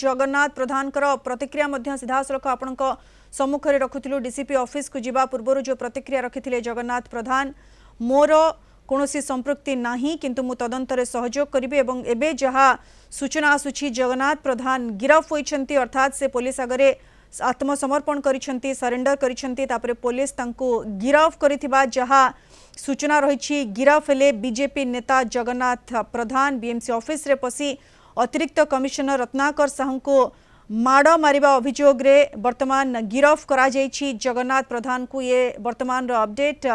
जगन्नाथ प्रधान प्रतिक्रिया सीधासख आपण सम्मुखें रखुलु DCP office को जीवा पूर्व जो प्रतिक्रिया रखिते जगन्नाथ प्रधान मोर कौनसी संपृक्ति नहीं किंतु मु तदंतर सहयोग करी एवं एबे जहाँ सूचना आसुची जगन्नाथ प्रधान गिरफ होइछंती अर्थात से पुलिस आगरे आत्मसमर्पण करिछंती सरेंडर करिछंती तापरे पुलिस तांको गिरफ करिथिबा जहाँ सूचना रही गिरफ हेले बीजेपी नेता जगन्नाथ प्रधान बीएमसी ऑफिस रे पसी अतिरिक्त कमिशनर रत्नाकर साहू को माड़ मारिबा अभियोग रे वर्तमान गिरफ करा जायछि जगन्नाथ प्रधान को ये वर्तमान अपडेट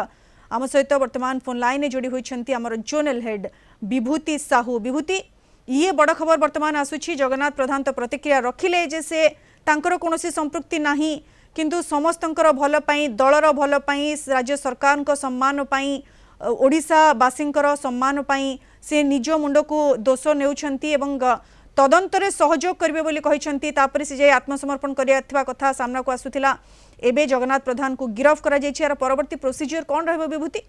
आम सहित वर्तमान फोन लाइन जोड़ी होइछंती हमर जोनल हेड विभूति साहू विभूति ये बड़ खबर वर्तमान आसुछि जगन्नाथ प्रधान तो प्रतिक्रिया रखिले जे से तांकर कोनोसी संपृक्ति नाही किंतु समस्तंकर भल पई दलर भल पई राज्य सरकार को सम्मान पई ओडिशा बासिंकर सम्मान पई से निज मुंड को दोष नेउछंती एवं तदंतरे सहयोग करिवे बोली कहिछंती तापरे से जे आत्मसमर्पण करिया कथा सामना को आसुथिला एबे जगन्नाथ प्रधान को गिरफ करा जायछि आर परवर्ती प्रोसीजर कोन रहबो विभूति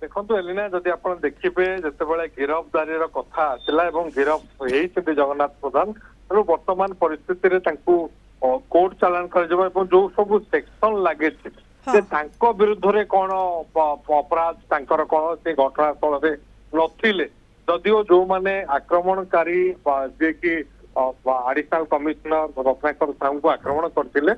देखंतु एलिना जदि आपण देखिबे जतेबेले गिरफदारीर कथा आसिला एवं गिरफ हेइछथि जगन्नाथ प्रधान तेणु वर्तमान परिस्थिति रे तांकू कोर्ट चालान कर जो सब सेक्शन लगे विरुद्ध रे कौन अपराध तांकर कौन से घटनास्थल में नथिले जदिओ जो माने आक्रमणकारी जे कि एडिशनल कमिश्नर रत्नाकर साहू को आक्रमण करथिले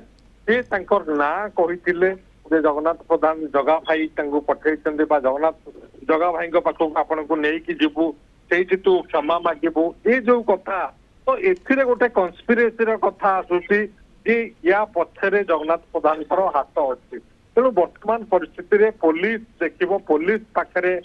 से तांकर ना कहिथिले जे जगन्नाथ प्रधान जगा भाई तांको पठेइछन्ते बा जगन्नाथ जगा भाई को पाखो आपण को नेई कि जीवु सेठी तू क्षमा मागिबु ए जो कथा तो एथिरे गोटे कन्स्पिरेसी कथा आसुची जे या पछरे जगन्नाथ प्रधान हाथ अच्छी तेणु वर्तमान परिस्थिति रे पुलिस देखिबो पुलिस पाखरे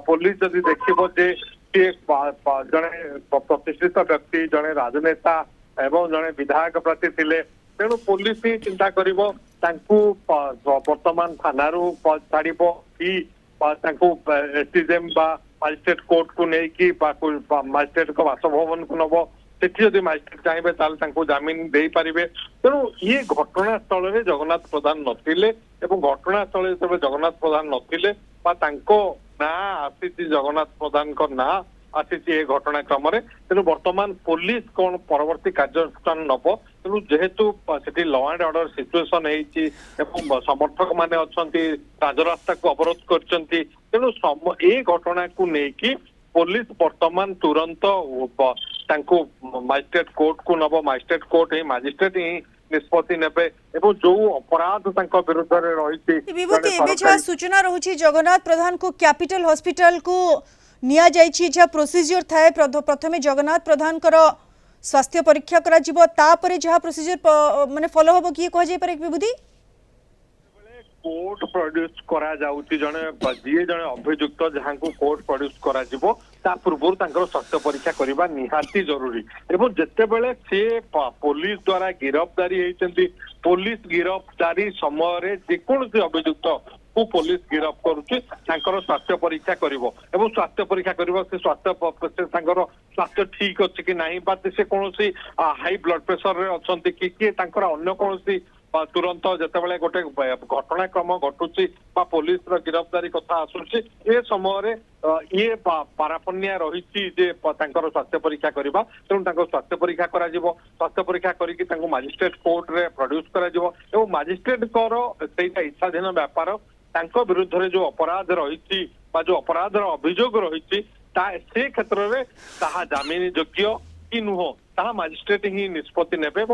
पुलिस जदि देखिबो जे जड़े प्रतिष्ठित व्यक्ति जड़े राजनेता एवं जड़े विधायक प्रति थिले तेणु पुलिस ही चिंता करिबो तांकु वर्तमान थानारू छाड़िबो कि तांकु एसडीएम बा मजिस्ट्रेट कोर्ट को नहीं कि मजिस्ट्रेट को बासभवन को नब सेठी जदि मजिस्ट्रेट चाहिए ताले जमीन दे पारिबे तेणु ये घटनास्थल में जगन्नाथ प्रधान नथिले एवं घटनास्थल जो जगन्नाथ प्रधान नथिले बा तांको ना आसी जगन्नाथ प्रधान को ना आसी घटनाक्रम तेणु वर्तमान पुलिस कौन परवर्ती कार्यानुष्ठान नब तेणु जेहेतु सेठी लॉ एंड ऑर्डर सिचुएशन होती समर्थक माने अच्छी राजरास्ता को अवरोध करछंती तेणु ए घटना को लेकिन पुलिस वर्तमान तुरंत मजिस्ट्रेट कोर्ट को नब मजिस्ट्रेट कोर्ट ही मजिस्ट्रेट ही निष्पत्ति नेबे एवं जो अपराध तांको विरुद्ध रे रहिछि विभूति एबे जो सूचना रहुछि जगन्नाथ प्रधान को कैपिटल हॉस्पिटल को निया जाइछि जे प्रोसीजर थाए प्रथमे जगन्नाथ प्रधान कर स्वास्थ्य परीक्षा करा जिवो तापरे जहा प्रोसीजर माने फॉलो होबो की कह जाय पारे विभूति कोर्ट प्रोड्यूस करा जाउछि जने जे जने अभियुक्त जहां को कोर्ट प्रोड्यूस करा जिवो ता पूर्व तांकर स्वास्थ्य परीक्षा करबा निहाती जरूरी एवं जते बेले से पुलिस द्वारा गिरफ्तारी हेचंती पुलिस गिरफ्तारी समय रे जे कोन से अभियुक्त को पुलिस गिरफ करुछि तांकर स्वास्थ्य परीक्षा करिवो एवं स्वास्थ्य परीक्षा करिवो से स्वास्थ्य तांकर स्वास्थ्य ठीक अछि कि नाही बा से कोनोसी हाई ब्लड प्रेशर रे अछंती कि तांकर अन्य कोनोसी तुरंत जितेबाला गोटे घटनाक्रम घटुची पुलिस गिरफ्तारी कथा आसुची ए समय ये पाराफन्या रही स्वास्थ्य परीक्षा करवा तेणु स्वास्थ्य परीक्षा स्वास्थ्य परीक्षा करके मजिस्ट्रेट कोर्ट रे प्रोड्यूस कर मजिस्ट्रेट इच्छाधीन व्यापार विरुद्ध रे जो अपराध रही जो अपराध अभियोग रही से क्षेत्र में जमीन योग्य कि नुह मजिस्ट्रेट ही निष्पत्ति नेबे।